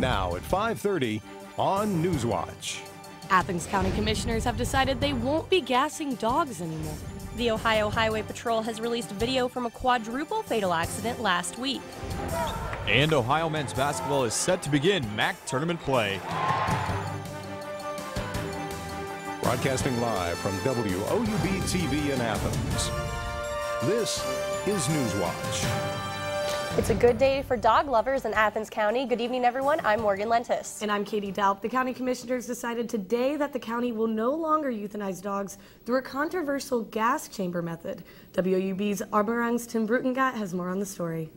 Now at 5:30 on Newswatch. Athens County Commissioners have decided they won't be gassing dogs anymore. The Ohio Highway Patrol has released video from a quadruple fatal accident last week. And Ohio men's basketball is set to begin MAC tournament play. Broadcasting live from WOUB TV in Athens. This is Newswatch. It's a good day for dog lovers in Athens County. Good evening, everyone. I'm Morgan Lentes. And I'm Katie Doup. The county commissioners decided today that the county will no longer euthanize dogs through a controversial gas chamber method. WOUB's Arborang's Tim Brutengat has more on the story.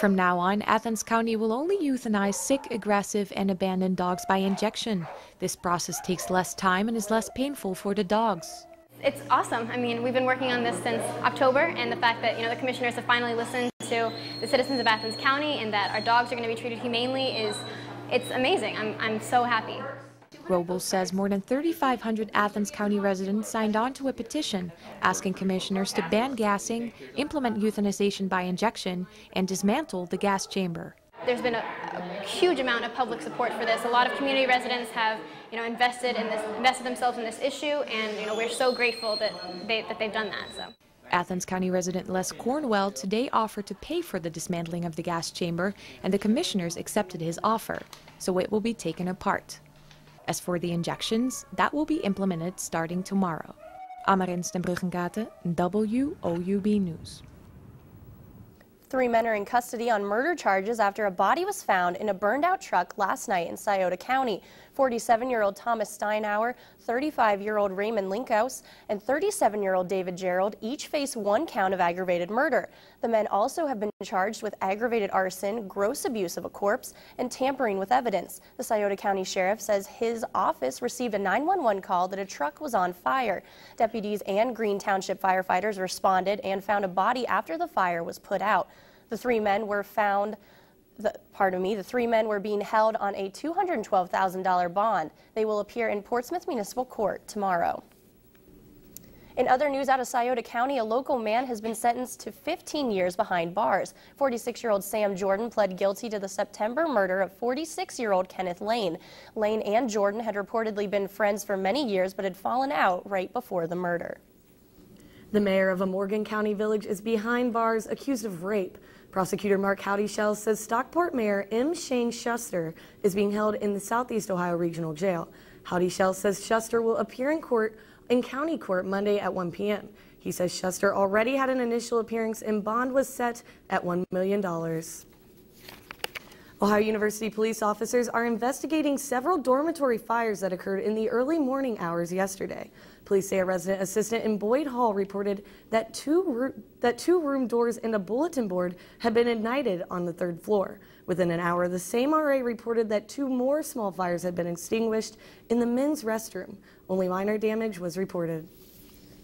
From now on, Athens County will only euthanize sick, aggressive, and abandoned dogs by injection. This process takes less time and is less painful for the dogs. It's awesome. I mean, we've been working on this since October, and the fact that, the commissioners have finally listened to the citizens of Athens County and that our dogs are going to be treated humanely it's amazing. I'm so happy. Robles says more than 3,500 Athens County residents signed on to a petition asking commissioners to ban gassing, implement euthanization by injection, and dismantle the gas chamber. There's been a huge amount of public support for this. A lot of community residents have, invested themselves in this issue, and we're so grateful that they've done that. So. Athens County resident Les Cornwell today offered to pay for the dismantling of the gas chamber, and the commissioners accepted his offer, so it will be taken apart. As for the injections, that will be implemented starting tomorrow. Amarins ten Bruggencate, WOUB News. 3 men are in custody on murder charges after a body was found in a burned-out truck last night in Scioto County. 47-year-old Thomas Steinauer, 35-year-old Raymond Linkhouse, and 37-year-old David Gerald each face 1 count of aggravated murder. The men also have been charged with aggravated arson, gross abuse of a corpse, and tampering with evidence. The Scioto County Sheriff says his office received a 911 call that a truck was on fire. Deputies and Green Township firefighters responded and found a body after the fire was put out. The 3 men were the 3 men were being held on a $212,000 bond. They will appear in Portsmouth Municipal Court tomorrow. In other news out of Scioto County, a local man has been sentenced to 15 years behind bars. 46-year-old Sam Jordan pled guilty to the September murder of 46-year-old Kenneth Lane. Lane and Jordan had reportedly been friends for many years but had fallen out right before the murder. The mayor of a Morgan County village is behind bars accused of rape. Prosecutor Mark Howdy-Shell says Stockport Mayor M. Shane Shuster is being held in the Southeast Ohio Regional Jail. Howdy-Shell says Shuster will appear in county court Monday at 1 p.m. He says Shuster already had an initial appearance and bond was set at $1 million. Ohio University police officers are investigating several dormitory fires that occurred in the early morning hours yesterday. Police say a resident assistant in Boyd Hall reported that two room doors and a bulletin board had been ignited on the 3rd floor. Within an hour, the same RA reported that 2 more small fires had been extinguished in the men's restroom. Only minor damage was reported.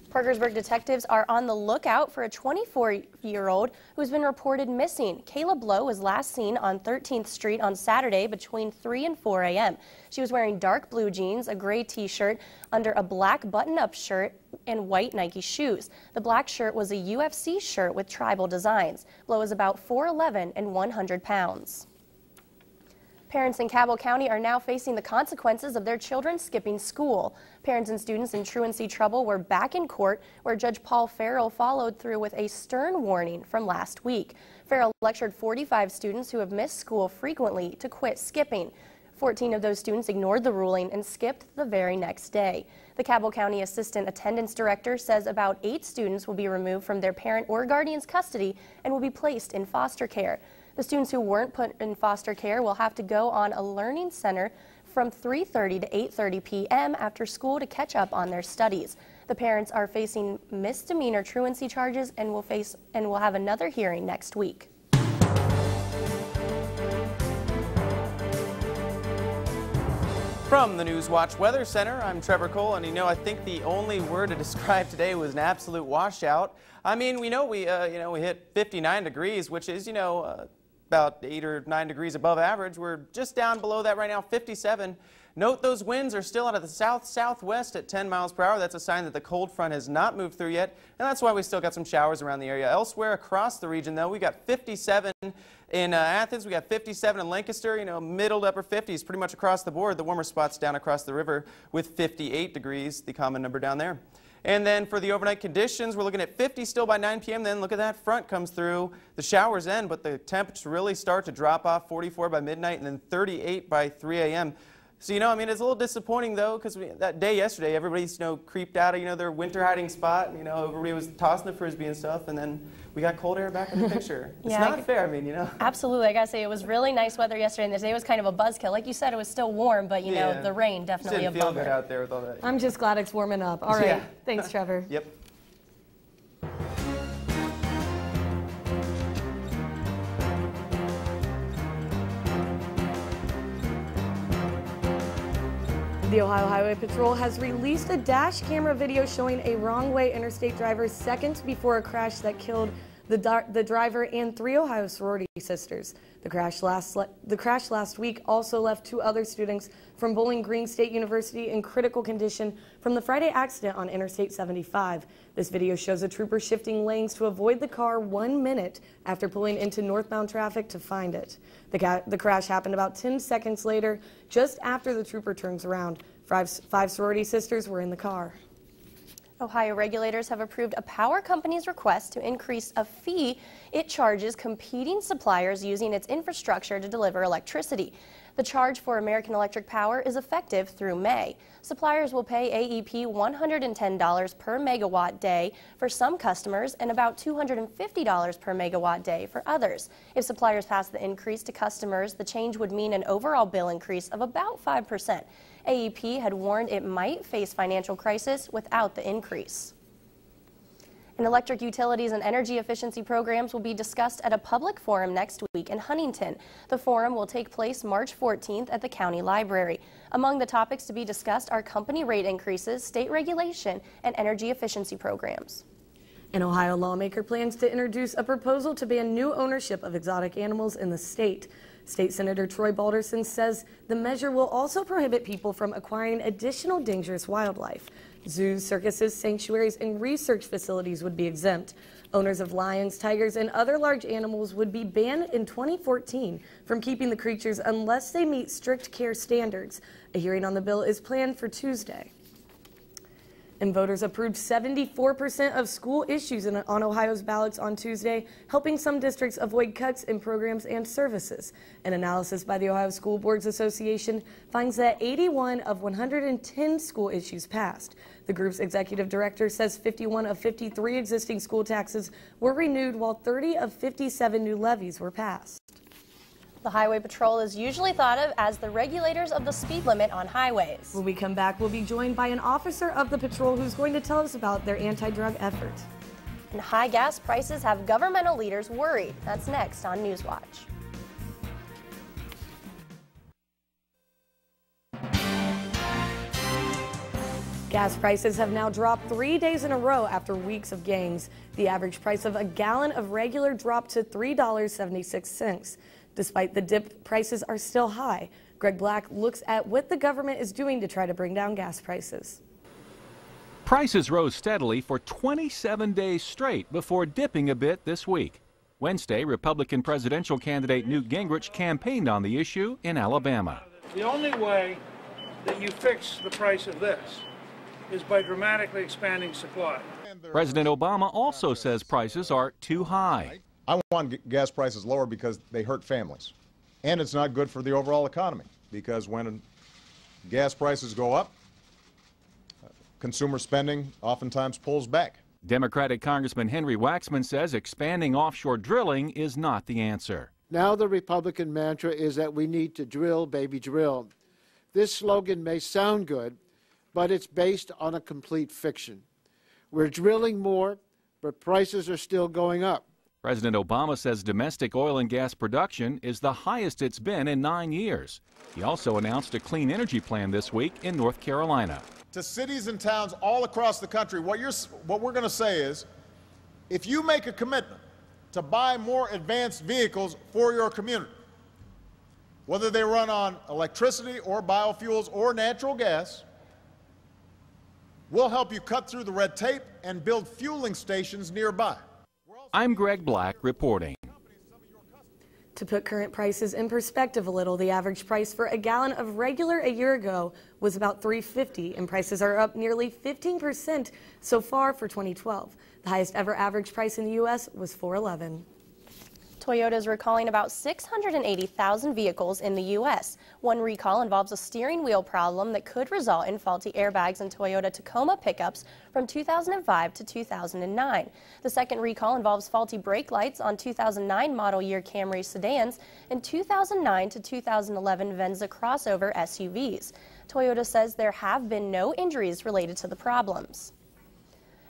Parkersburg detectives are on the lookout for a 24-year-old who's been reported missing. Kayla Blow was last seen on 13th Street on Saturday between 3 and 4 a.m. She was wearing dark blue jeans, a gray t-shirt under a black button-up shirt, and white Nike shoes. The black shirt was a UFC shirt with tribal designs. Blow is about 4'11" and 100 pounds. Parents in Cabell County are now facing the consequences of their children skipping school. Parents and students in truancy trouble were back in court, where Judge Paul Farrell followed through with a stern warning from last week. Farrell lectured 45 students who have missed school frequently to quit skipping. 14 of those students ignored the ruling and skipped the very next day. The Cabell County Assistant Attendance Director says about 8 students will be removed from their parent or guardian's custody and will be placed in foster care. The students who weren't put in foster care will have to go on a learning center from 3:30 to 8:30 p.m. after school to catch up on their studies. The parents are facing misdemeanor truancy charges and will have another hearing next week. From the Newswatch Weather Center, I'm Trevor Cole, and I think the only word to describe today was an absolute washout. I mean, we hit 59 degrees, which is, about 8 or 9 degrees above average. We're just down below that right now, 57. Note those winds are still out of the south-southwest at 10 miles per hour. That's a sign that the cold front has not moved through yet, and that's why we still got some showers around the area. Elsewhere across the region, though, we got 57 in Athens, we got 57 in Lancaster, middle to upper 50s pretty much across the board. The warmer spots down across the river with 58 degrees, the common number down there. And then for the overnight conditions, we're looking at 50 still by 9 p.m. Then look at that front comes through. The showers end, but the temps really start to drop off. 44 by midnight and then 38 by 3 a.m. So, it's a little disappointing, though, because that day yesterday, everybody's, creeped out of, their winter hiding spot. Everybody was tossing the Frisbee and stuff, and then we got cold air back in the picture. It's not fair, Absolutely. I got to say, it was really nice weather yesterday, and the day was kind of a buzzkill. Like you said, it was still warm, but, the rain definitely a bummer. Didn't feel good out there with all that. I'm just glad it's warming up. All right. Yeah. Thanks, Trevor. Yep. The Ohio Highway Patrol has released a dash camera video showing a wrong-way interstate driver seconds before a crash that killed the driver and 3 Ohio sorority sisters. The crash last week also left 2 other students from Bowling Green State University in critical condition from the Friday accident on Interstate 75. This video shows a trooper shifting lanes to avoid the car 1 minute after pulling into northbound traffic to find it. The crash happened about 10 seconds later, just after the trooper turns around. 5 sorority sisters were in the car. Ohio regulators have approved a power company's request to increase a fee it charges competing suppliers using its infrastructure to deliver electricity. The charge for American Electric Power is effective through May. Suppliers will pay AEP $110 per megawatt day for some customers and about $250 per megawatt day for others. If suppliers pass the increase to customers, the change would mean an overall bill increase of about 5%. AEP had warned it might face financial crisis without the increase. And electric utilities and energy efficiency programs will be discussed at a public forum next week in Huntington. The forum will take place March 14th at the county library. Among the topics to be discussed are company rate increases, state regulation, and energy efficiency programs. An Ohio lawmaker plans to introduce a proposal to ban new ownership of exotic animals in the state. State Senator Troy Balderson says the measure will also prohibit people from acquiring additional dangerous wildlife. Zoos, circuses, sanctuaries, and research facilities would be exempt. Owners of lions, tigers, and other large animals would be banned in 2014 from keeping the creatures unless they meet strict care standards. A hearing on the bill is planned for Tuesday. And voters approved 74% of school issues on Ohio's ballots on Tuesday, helping some districts avoid cuts in programs and services. An analysis by the Ohio School Boards Association finds that 81 of 110 school issues passed. The group's executive director says 51 of 53 existing school taxes were renewed, while 30 of 57 new levies were passed. The Highway Patrol is usually thought of as the regulators of the speed limit on highways. When we come back, we'll be joined by an officer of the patrol who's going to tell us about their anti-drug effort. And high gas prices have governmental leaders worried. That's next on Newswatch. Gas prices have now dropped 3 days in a row after weeks of gains. The average price of a gallon of regular dropped to $3.76. Despite the dip, prices are still high. Greg Black looks at what the government is doing to try to bring down gas prices. Prices rose steadily for 27 days straight before dipping a bit this week. Wednesday, Republican presidential candidate Newt Gingrich campaigned on the issue in Alabama. The only way that you fix the price of this is by dramatically expanding supply. President Obama also says prices are too high. I want gas prices lower because they hurt families. And it's not good for the overall economy, because when gas prices go up, consumer spending oftentimes pulls back. Democratic Congressman Henry Waxman says expanding offshore drilling is not the answer. Now the Republican mantra is that we need to drill, baby, drill. This slogan may sound good, but it's based on a complete fiction. We're drilling more, but prices are still going up. President Obama says domestic oil and gas production is the highest it's been in 9 years. He also announced a clean energy plan this week in North Carolina. To cities and towns all across the country, what we're going to say is, if you make a commitment to buy more advanced vehicles for your community, whether they run on electricity or biofuels or natural gas. We'll help you cut through the red tape and build fueling stations nearby. I'm Greg Black reporting. To put current prices in perspective a little, the average price for a gallon of regular a year ago was about $3.50, and prices are up nearly 15% so far for 2012. The highest ever average price in the U.S. was $4.11. Toyota is recalling about 680,000 vehicles in the U.S. One recall involves a steering wheel problem that could result in faulty airbags in Toyota Tacoma pickups from 2005 to 2009. The second recall involves faulty brake lights on 2009 model year Camry sedans and 2009 to 2011 Venza crossover SUVs. Toyota says there have been no injuries related to the problems.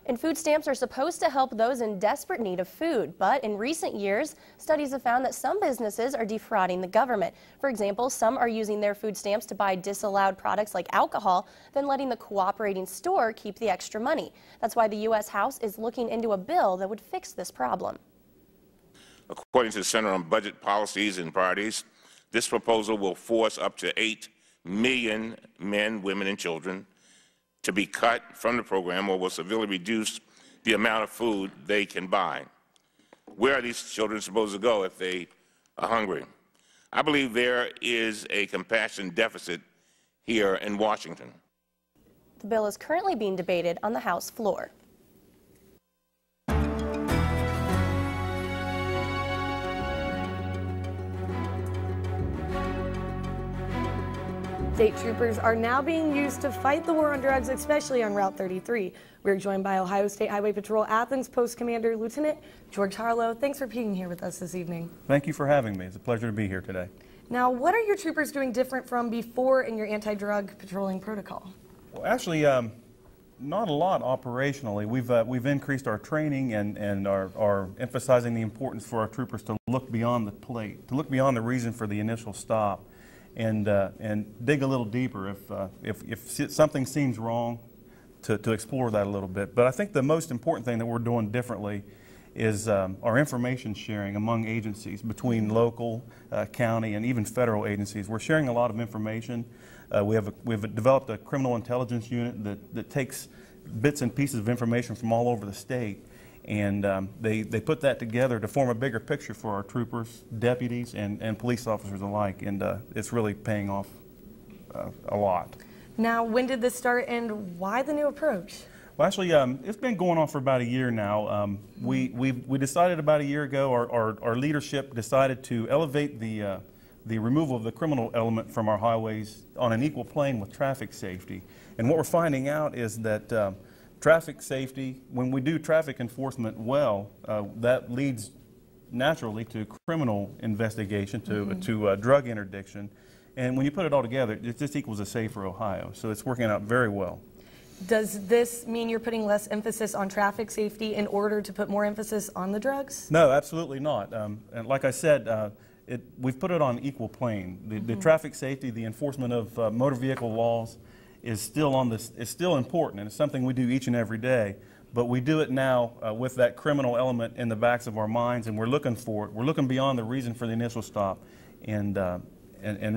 And food stamps are supposed to help those in desperate need of food, but in recent years, studies have found that some businesses are defrauding the government. For example, some are using their food stamps to buy disallowed products like alcohol, then letting the cooperating store keep the extra money. That's why the U.S. House is looking into a bill that would fix this problem. According to the Center on Budget Policies and Priorities, this proposal will force up to 8 million men, women, and children to be cut from the program, or will severely reduce the amount of food they can buy. Where are these children supposed to go if they are hungry? I believe there is a compassion deficit here in Washington. The bill is currently being debated on the House floor. State troopers are now being used to fight the war on drugs, especially on Route 33. We're joined by Ohio State Highway Patrol Athens Post Commander Lieutenant George Harlow. Thanks for being here with us this evening. Thank you for having me. It's a pleasure to be here today. Now, what are your troopers doing different from before in your anti-drug patrolling protocol? Well, actually, not a lot operationally. We've increased our training and are emphasizing the importance for our troopers to look beyond the plate, to look beyond the reason for the initial stop, and dig a little deeper if something seems wrong, to explore that a little bit. But I think the most important thing that we're doing differently is our information sharing among agencies, between local, county, and even federal agencies. We're sharing a lot of information. We've developed a criminal intelligence unit that takes bits and pieces of information from all over the state, and they put that together to form a bigger picture for our troopers, deputies, and police officers alike, and it's really paying off a lot. Now, when did this start and why the new approach? Well, actually, it's been going on for about a year now. We decided about a year ago, our leadership decided to elevate the removal of the criminal element from our highways on an equal plane with traffic safety. And what we're finding out is that traffic safety, when we do traffic enforcement well, that leads naturally to criminal investigation, to drug interdiction. And when you put it all together, it just equals a safer Ohio. So it's working out very well. Does this mean you're putting less emphasis on traffic safety in order to put more emphasis on the drugs? No, absolutely not. And like I said, we've put it on equal plane. The traffic safety, the enforcement of motor vehicle laws is still on this. It's still important, and it's something we do each and every day. But we do it now with that criminal element in the backs of our minds, and we're looking for it. We're looking beyond the reason for the initial stop, and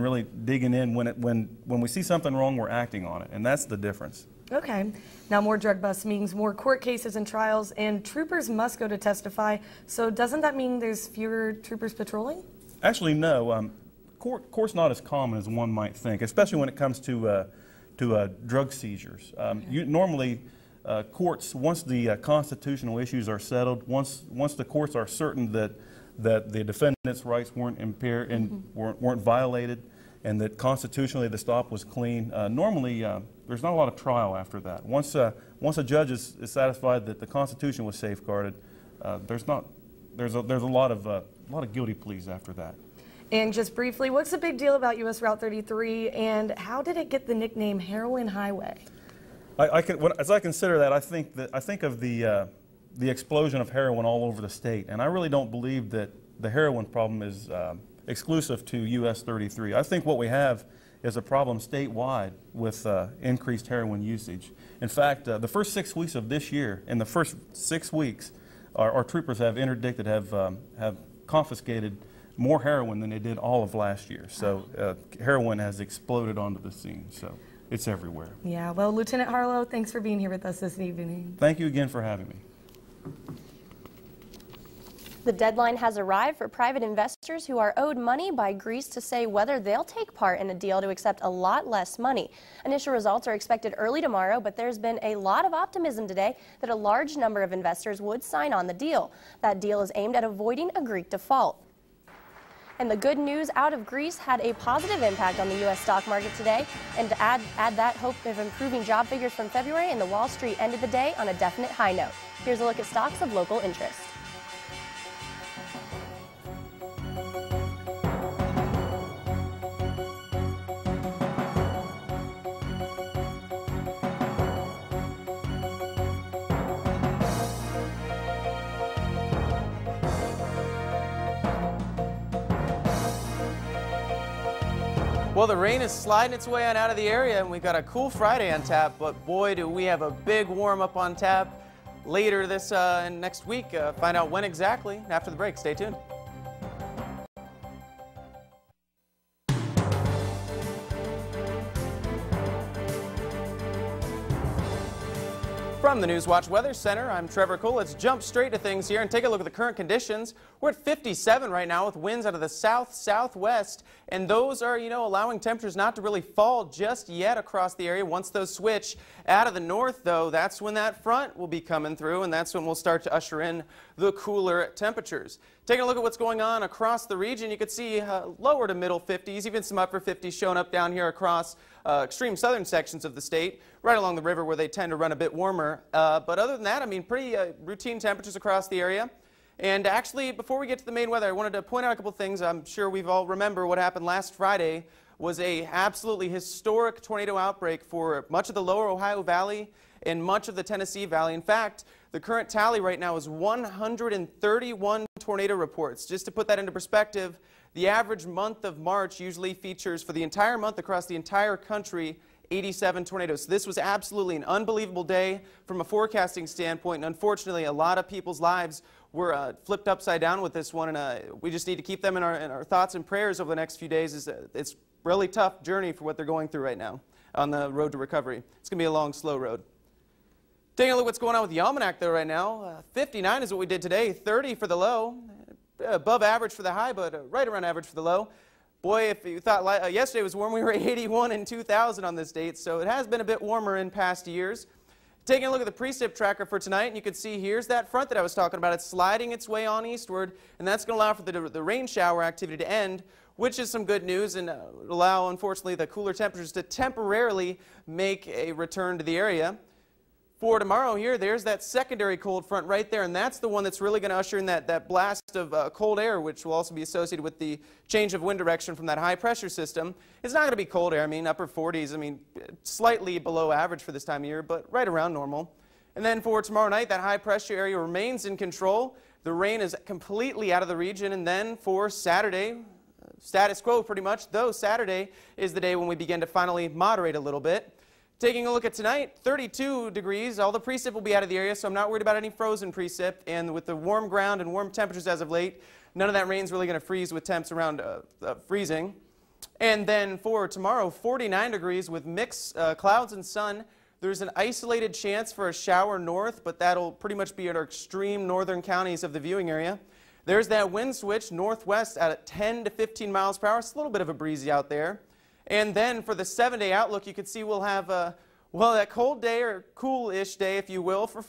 really digging in when we see something wrong, we're acting on it, and that's the difference. Okay. Now, more drug busts means more court cases and trials, and troopers must go to testify. So doesn't that mean there's fewer troopers patrolling? Actually, no. Court's not as common as one might think, especially when it comes to drug seizures. Normally, courts, once the constitutional issues are settled, once the courts are certain that the defendant's rights weren't impaired and weren't violated, and that constitutionally the stop was clean, normally there's not a lot of trial after that. Once a judge is satisfied that the Constitution was safeguarded, there's a lot of guilty pleas after that. And just briefly, what's the big deal about U.S. Route 33, and how did it get the nickname Heroin Highway? As I consider that, I think of the explosion of heroin all over the state, and I really don't believe that the heroin problem is exclusive to U.S. 33. I think what we have is a problem statewide with increased heroin usage. In fact, the first 6 weeks of this year, in the first 6 weeks, our troopers have interdicted, have confiscated more heroin than they did all of last year. So heroin has exploded onto the scene. So it's everywhere. Yeah, well, Lieutenant Harlow, thanks for being here with us this evening. Thank you again for having me. The deadline has arrived for private investors who are owed money by Greece to say whether they'll take part in a deal to accept a lot less money. Initial results are expected early tomorrow, but there's been a lot of optimism today that a large number of investors would sign on the deal. That deal is aimed at avoiding a Greek default. And the good news out of Greece had a positive impact on the U.S. stock market today. And to add that hope of improving job figures from February, and the Wall Street ended the day on a definite high note. Here's a look at stocks of local interest. Well, the rain is sliding its way on out of the area, and we've got a cool Friday on tap, but boy, do we have a big warm-up on tap later this and next week. Find out when exactly after the break. Stay tuned. From the Newswatch Weather Center, I'm Trevor Cole. Let's jump straight to things here and take a look at the current conditions. We're at 57 right now with winds out of the south-southwest, and those are, allowing temperatures not to really fall just yet across the area. Once those switch out of the north, though, that's when that front will be coming through, and that's when we'll start to usher in the cooler temperatures. Taking a look at what's going on across the region, you can see lower to middle 50s, even some upper 50s showing up down here across extreme southern sections of the state, right along the river where they tend to run a bit warmer. But other than that, pretty routine temperatures across the area. And actually, before we get to the main weather, I wanted to point out a couple things. I'm sure we've all remember what happened last Friday was a absolutely historic tornado outbreak for much of the lower Ohio Valley and much of the Tennessee Valley. In fact, the current tally right now is 131 tornado reports. Just to put that into perspective, the average month of March usually features, for the entire month across the entire country, 87 tornadoes. So this was absolutely an unbelievable day from a forecasting standpoint, and unfortunately a lot of people's lives were flipped upside down with this one, and we just need to keep them in our thoughts and prayers over the next few days. It's a really tough journey for what they're going through right now on the road to recovery. It's going to be a long, slow road. Taking a look at what's going on with the almanac though right now, 59 is what we did today, 30 for the low, above average for the high, but right around average for the low. Boy, if you thought yesterday was warm, we were 81 in 2000 on this date, so it has been a bit warmer in past years. Taking a look at the precip tracker for tonight, and you can see here's that front that I was talking about. It's sliding its way on eastward, and that's going to allow for the rain shower activity to end, which is some good news, and allow, unfortunately, the cooler temperatures to temporarily make a return to the area. For tomorrow here, there's that secondary cold front right there, and that's the one that's really going to usher in that blast of cold air, which will also be associated with the change of wind direction from that high pressure system. It's not going to be cold air, upper 40s, slightly below average for this time of year, but right around normal. And then for tomorrow night, that high pressure area remains in control. The rain is completely out of the region, and then for Saturday, status quo pretty much, though Saturday is the day when we begin to finally moderate a little bit. Taking a look at tonight, 32 degrees. All the precip will be out of the area, so I'm not worried about any frozen precip. And with the warm ground and warm temperatures as of late, none of that rain's really going to freeze with temps around freezing. And then for tomorrow, 49 degrees with mixed clouds and sun. There's an isolated chance for a shower north, but that'll pretty much be at our extreme northern counties of the viewing area. There's that wind switch northwest at 10 to 15 miles per hour. It's a little bit of a breezy out there. And then for the 7-day outlook, you can see we'll have, that cold day or cool-ish day, if you will, for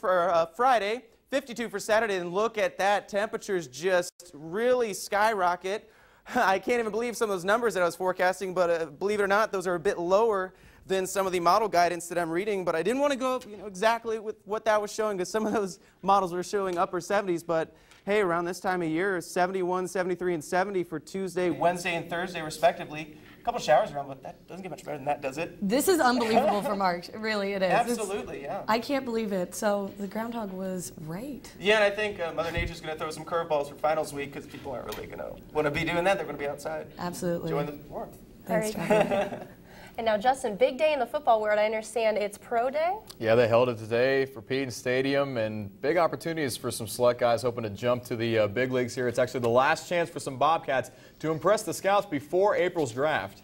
Friday, 52 for Saturday. And look at that. Temperatures just really skyrocket. I can't even believe some of those numbers that I was forecasting, but believe it or not, those are a bit lower than some of the model guidance that I'm reading. But I didn't want to go exactly with what that was showing, because some of those models were showing upper 70s. But hey, around this time of year, 71, 73, and 70 for Tuesday, Wednesday, and Thursday, respectively. A couple showers around, but that doesn't get much better than that, does it? This is unbelievable for March. Really, it is. Absolutely, yeah. I can't believe it. So the groundhog was right. Yeah, and I think Mother Nature's going to throw some curveballs for finals week, because people aren't really going to want to be doing that. They're going to be outside. Absolutely. Enjoying the warmth. Thanks, Trevor. And now, Justin, big day in the football world. I understand it's pro day? Yeah, they held it today for Peden Stadium, and big opportunities for some select guys hoping to jump to the big leagues here. It's actually the last chance for some Bobcats to impress the scouts before April's draft.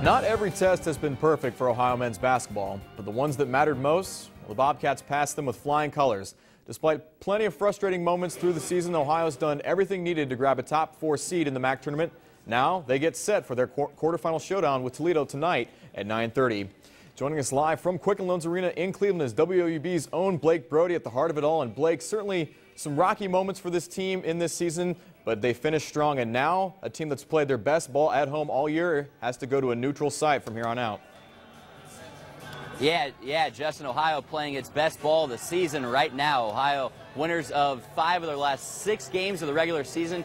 Not every test has been perfect for Ohio men's basketball, but the ones that mattered most, well, the Bobcats passed them with flying colors. Despite plenty of frustrating moments through the season, Ohio's done everything needed to grab a top 4 seed in the MAC tournament. Now they get set for their quarterfinal showdown with Toledo tonight at 9:30. Joining us live from Quicken Loans Arena in Cleveland is WOUB's own Blake Brody at the heart of it all. And Blake, certainly some rocky moments for this team in this season, but they finished strong, and now a team that's played their best ball at home all year has to go to a neutral site from here on out. Yeah, Justin, Ohio playing its best ball of the season right now. Ohio winners of 5 of their last 6 games of the regular season.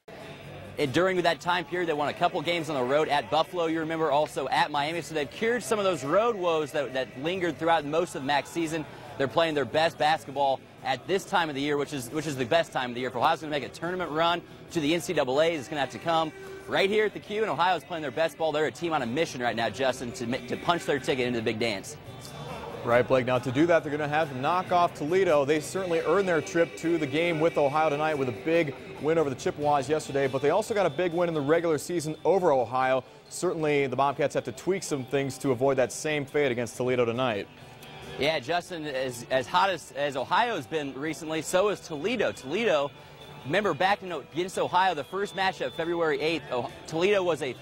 And during that time period, they won a couple games on the road at Buffalo, you remember, also at Miami. So they've cured some of those road woes that lingered throughout most of the MAC season. They're playing their best basketball at this time of the year, which is the best time of the year. If Ohio's going to make a tournament run to the NCAAs, it's going to have to come right here at the Q, and Ohio's playing their best ball. They're a team on a mission right now, Justin, to punch their ticket into the big dance. Right, Blake. Now, to do that, they're going to have to knock off Toledo. They certainly earned their trip to the game with Ohio tonight with a big win over the Chippewas yesterday, but they also got a big win in the regular season over Ohio. Certainly, the Bobcats have to tweak some things to avoid that same fate against Toledo tonight. Yeah, Justin, as hot as Ohio's been recently, so is Toledo. Toledo, remember back against Ohio, the first matchup, February 8th, Toledo was a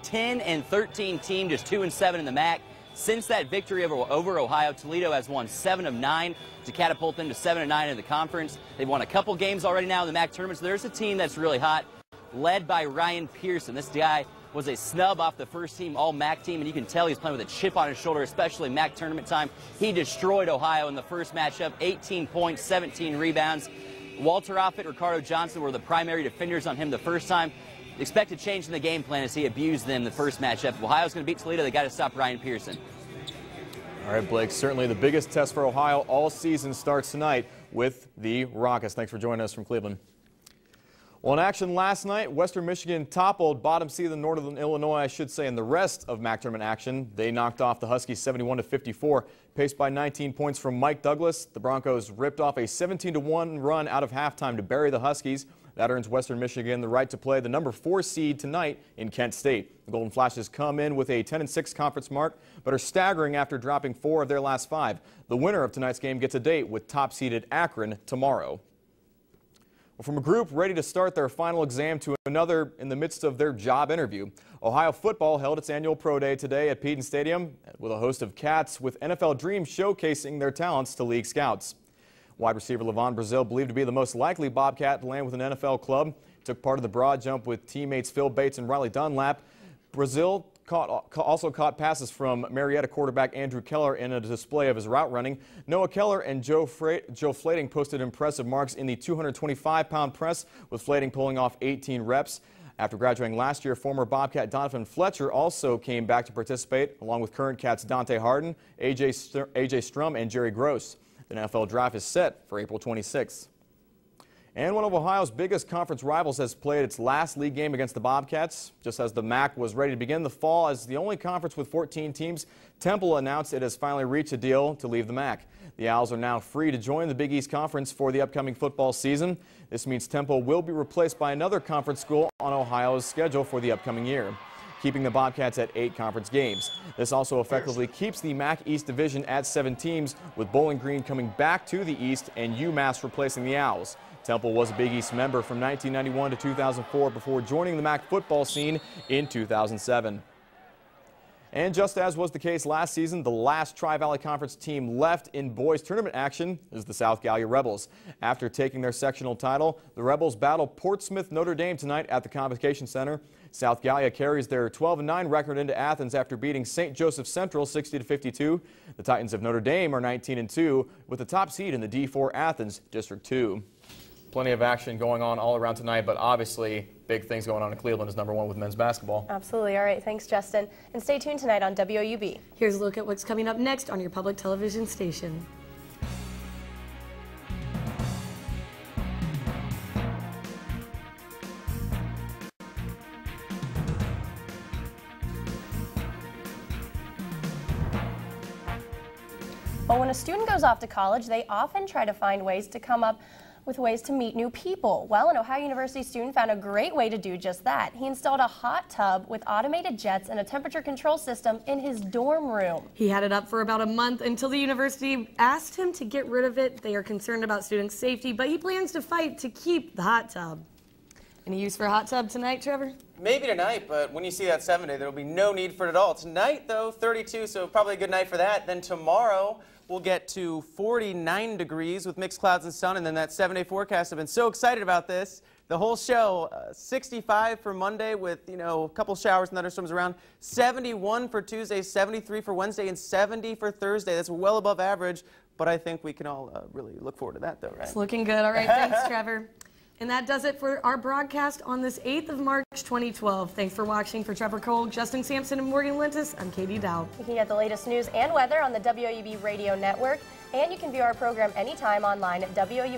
10-13 team, just 2-7 in the MAC. Since that victory over Ohio, Toledo has won 7 of 9 to catapult them to 7-9 in the conference. They've won a couple games already now in the MAC tournament, so there's a team that's really hot, led by Ryan Pearson. This guy was a snub off the first team All-MAC team, and you can tell he's playing with a chip on his shoulder, especially MAC tournament time. He destroyed Ohio in the first matchup, 18 points, 17 rebounds. Walter Offit, Ricardo Johnson were the primary defenders on him the first time. Expect a change in the game plan as he abused them the first matchup. If Ohio's going to beat Toledo, they got to stop Ryan Pearson. All right, Blake, certainly the biggest test for Ohio all season starts tonight with the Rockets. Thanks for joining us from Cleveland. Well, in action last night, Western Michigan toppled bottom seed of Northern Illinois, I should say, in the rest of MAC tournament action. They knocked off the Huskies 71-54, paced by 19 points from Mike Douglas. The Broncos ripped off a 17-1 run out of halftime to bury the Huskies. That earns Western Michigan the right to play the number 4 seed tonight in Kent State. The Golden Flashes come in with a 10-6 conference mark, but are staggering after dropping 4 of their last 5. The winner of tonight's game gets a date with top-seeded Akron tomorrow. Well, from a group ready to start their final exam to another in the midst of their job interview, Ohio football held its annual pro day today at Peden Stadium with a host of Cats with NFL dreams showcasing their talents to league scouts. Wide receiver Levon Brazil, believed to be the most likely Bobcat to land with an NFL club, took part of the broad jump with teammates Phil Bates and Riley Dunlap. Brazil also caught passes from Marietta quarterback Andrew Keller in a display of his route running. Noah Keller and Joe Flading posted impressive marks in the 225-pound press, with Flading pulling off 18 reps. After graduating last year, former Bobcat Donovan Fletcher also came back to participate, along with current Cats Dante Harden, AJ Strum, and Jerry Gross. The NFL draft is set for April 26th. And one of Ohio's biggest conference rivals has played its last league game against the Bobcats. Just as the MAC was ready to begin the fall as the only conference with 14 teams, Temple announced it has finally reached a deal to leave the MAC. The Owls are now free to join the Big East Conference for the upcoming football season. This means Temple will be replaced by another conference school on Ohio's schedule for the upcoming year, keeping the Bobcats at 8 conference games. This also effectively keeps the MAC East division at 7 teams, with Bowling Green coming back to the East and UMass replacing the Owls. Temple was a Big East member from 1991 to 2004 before joining the MAC football scene in 2007. And just as was the case last season, the last Tri-Valley Conference team left in boys tournament action is the South Gallia Rebels. After taking their sectional title, the Rebels battle Portsmouth Notre Dame tonight at the Convocation Center. South Gallia carries their 12-9 record into Athens after beating St. Joseph Central 60-52. The Titans of Notre Dame are 19-2 with the top seed in the D4 Athens District 2. Plenty of action going on all around tonight, but obviously big things going on in Cleveland is #1 with men's basketball. Absolutely. All right. Thanks, Justin. And stay tuned tonight on WOUB. Here's a look at what's coming up next on your public television station. Well, when a student goes off to college, they often try to find ways to come up with ways to meet new people. Well, an Ohio University student found a great way to do just that. He installed a hot tub with automated jets and a temperature control system in his dorm room. He had it up for about a month until the university asked him to get rid of it. They are concerned about student safety, but he plans to fight to keep the hot tub. Any use for a hot tub tonight, Trevor? Maybe tonight, but when you see that 7-day, there will be no need for it at all. Tonight, though, 32, so probably a good night for that. Then tomorrow, we'll get to 49 degrees with mixed clouds and sun, and then that 7-day forecast. I've been so excited about this. The whole show, 65 for Monday with, a couple showers and thunderstorms around, 71 for Tuesday, 73 for Wednesday, and 70 for Thursday. That's well above average, but I think we can all really look forward to that, though, right? It's looking good. All right, thanks, Trevor. And that does it for our broadcast on this 8th of March, 2012. Thanks for watching. For Trevor Cole, Justin Sampson, and Morgan Lentes, I'm Katie Doup. You can get the latest news and weather on the WOUB Radio Network, and you can view our program anytime online at WOUB.